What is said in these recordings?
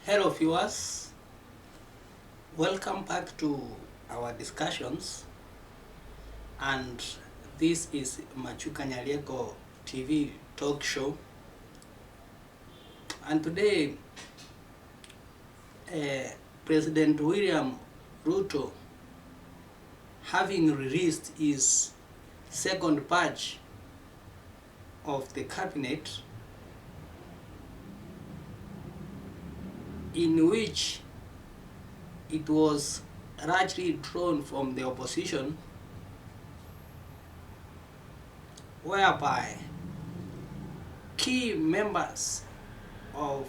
Hello viewers, welcome back to our discussions, and this is Machuka Nyarieko TV talk show, and today President William Ruto, having released his second batch of the cabinet, in which it was largely drawn from the opposition, whereby key members of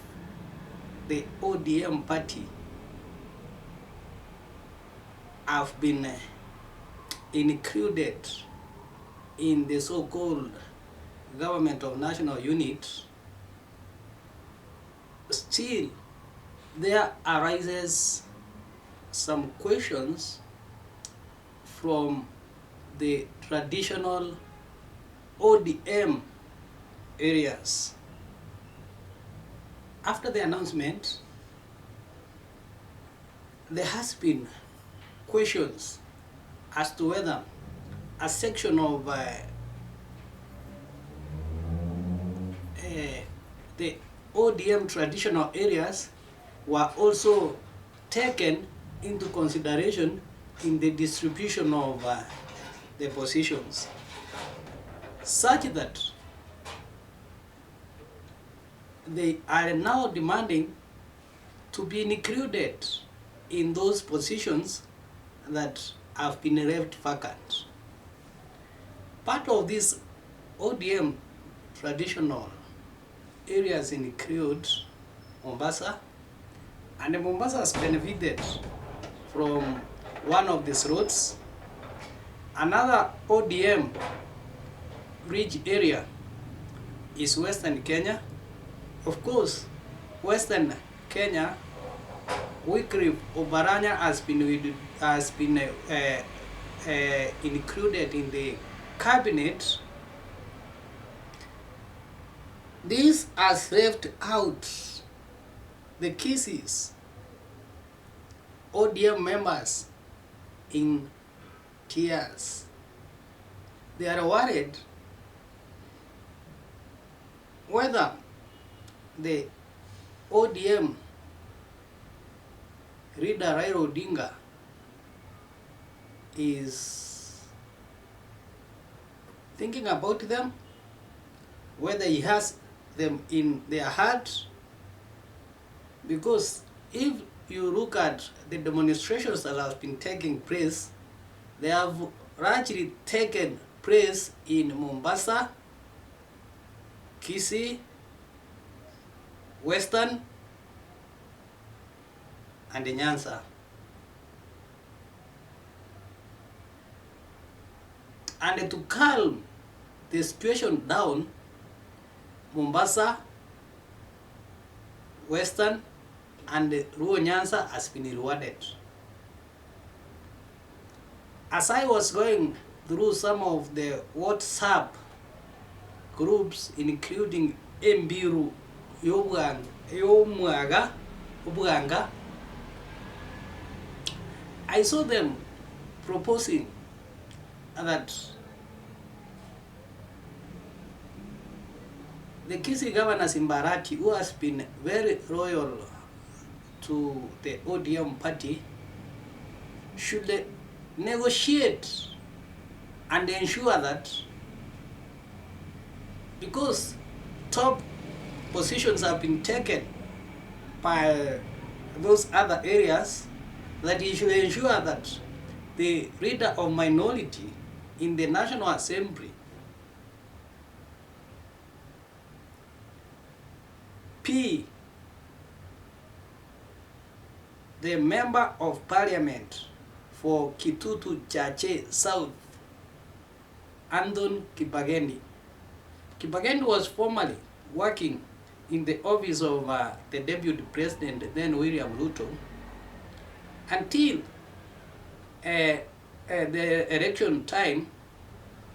the ODM party have been included in the so-called government of national unit. Still, there arises some questions from the traditional ODM areas. After the announcement, there has been questions as to whether a section of the ODM traditional areas were also taken into consideration in the distribution of the positions, such that they are now demanding to be included in those positions that have been left vacant. Part of these ODM traditional areas include Mombasa, and Mombasa has benefited from one of these roads. Another ODM bridge area is Western Kenya. Of course, Western Kenya, Wycliffe Obaranya has been included in the cabinet. This has left out the Kisses ODM members in tears. They are worried whether the ODM leader Raila Odinga is thinking about them, whether he has them in their heart. Because if you look at the demonstrations that have been taking place, they have largely taken place in Mombasa, Kisii, Western, and Nyanza. And to calm the situation down, Mombasa, Western, and Luo Nyanza has been rewarded. As I was going through some of the WhatsApp groups, including Mbiru, Yomwaga, Ubwanga, I saw them proposing that the Kisii governor Simbarati, who has been very loyal to the ODM party, should negotiate and ensure that, because top positions have been taken by those other areas, that he should ensure that the leader of minority in the National Assembly, P, the Member of Parliament for Kitutu Chache South, Anton Kibagendi. Kibagendi was formerly working in the office of the Deputy President, then William Ruto, until the election time,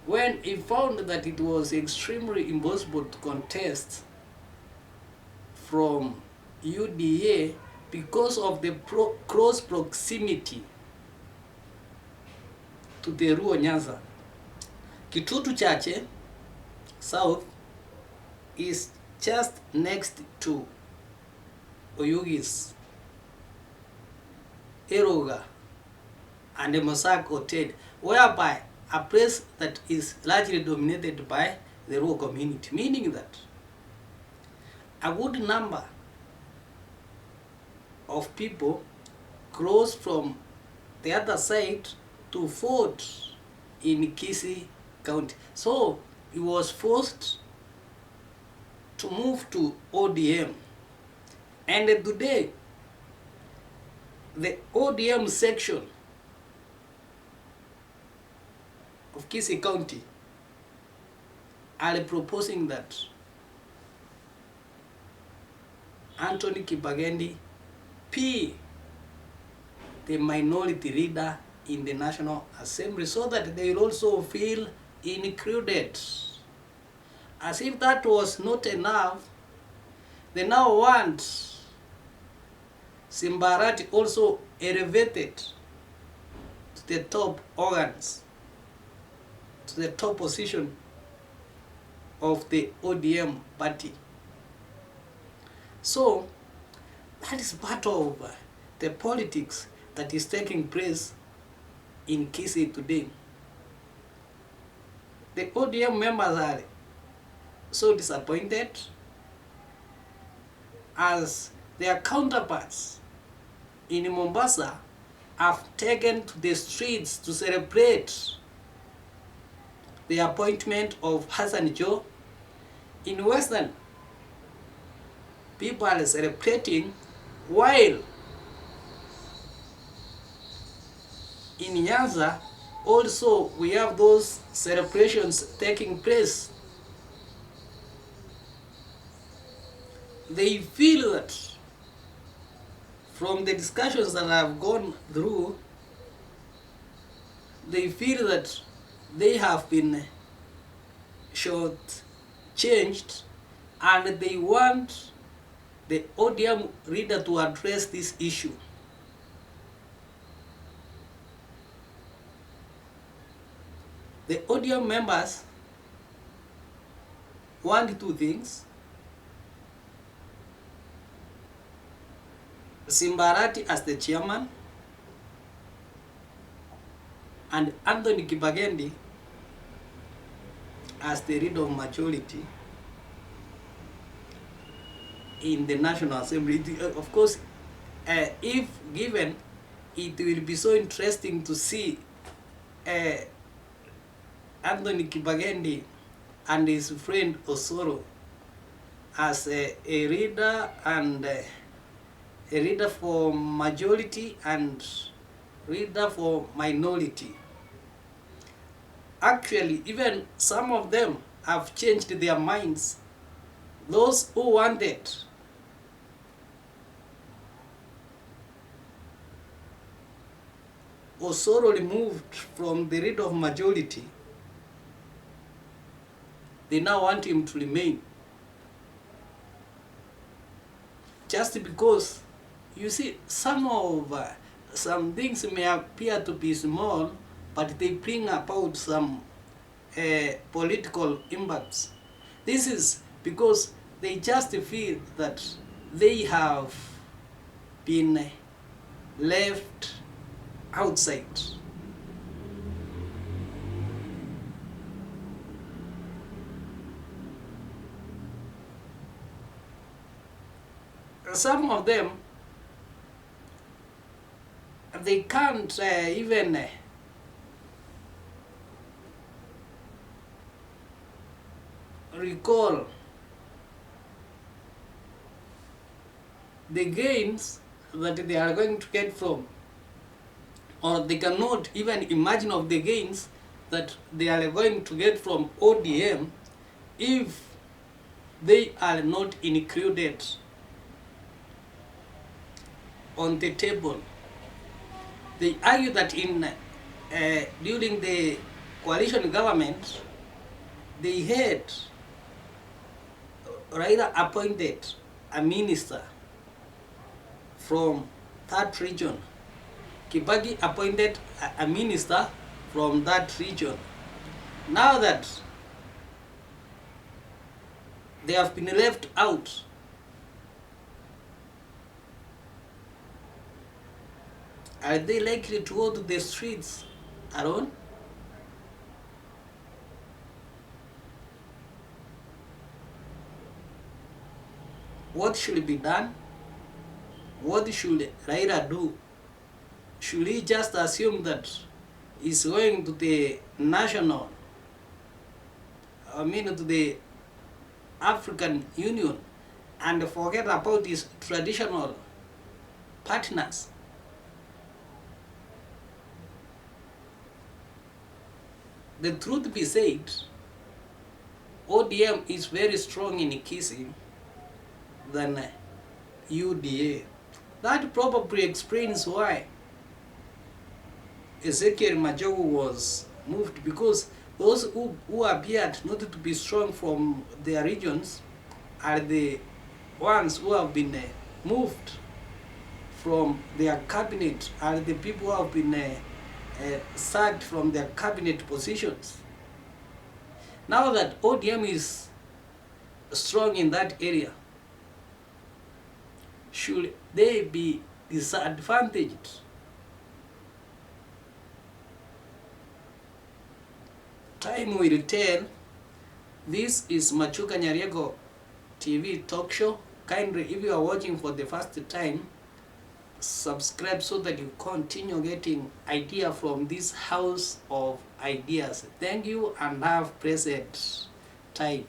when he found that it was extremely impossible to contest from UDA because of the close proximity to the Ruo Nyanza. Kitutu Chache South is just next to Oyugis, Eroga, and the Mossack Hotel, whereby a place that is largely dominated by the Ruo community, meaning that a good number of people cross from the other side to vote in Kisii County. So he was forced to move to ODM. And today, the ODM section of Kisii County are proposing that Anthony Kibagendi be the minority leader in the National Assembly, so that they will also feel included. As if that was not enough, they now want Simbarati also elevated to the top organs, to the top position of the ODM party. So that is part of the politics that is taking place in Kisii today. The ODM members are so disappointed as their counterparts in Mombasa have taken to the streets to celebrate the appointment of Hassan Joe. In Western, people are celebrating, while in Nyanza also we have those celebrations taking place. They feel that from the discussions that I've gone through, they feel that they have been short-changed, and they want the ODM leader to address this issue. The ODM members want two things: Simbarati as the chairman and Anthony Kibagendi as the leader of majority in the National Assembly. Of course, if given, it will be so interesting to see Anthony Kibagendi and his friend Osoro as a leader, and a leader for majority and leader for minority. Actually, even some of them have changed their minds. Those who wanted Osoro removed from the leader of majority, they now want him to remain. Just because, you see, some things may appear to be small, but they bring about some political impacts. This is because they just feel that they have been left outside. Some of them, they can't even recall the gains that they are going to get from, or they cannot even imagine of the gains that they are going to get from ODM if they are not included on the table. They argue that during the coalition government, they had Raila appointed a minister from that region. Kibaki appointed a minister from that region. Now that they have been left out, are they likely to go to the streets alone? What should be done? What should Raila do? Should he just assume that he's going to the national, to the African Union and forget about his traditional partners? The truth be said, ODM is very strong in kissing than UDA. That probably explains why Ezekiel Majogu was moved, because those who appeared not to be strong from their regions are the ones who have been moved from their cabinet, are the people who have been sacked from their cabinet positions. Now that ODM is strong in that area, should they be disadvantaged? Time will tell. This is Machuka Nyariego TV talk show. Kindly, if you are watching for the first time, subscribe so that you continue getting idea from this house of ideas. Thank you and have pleasant time.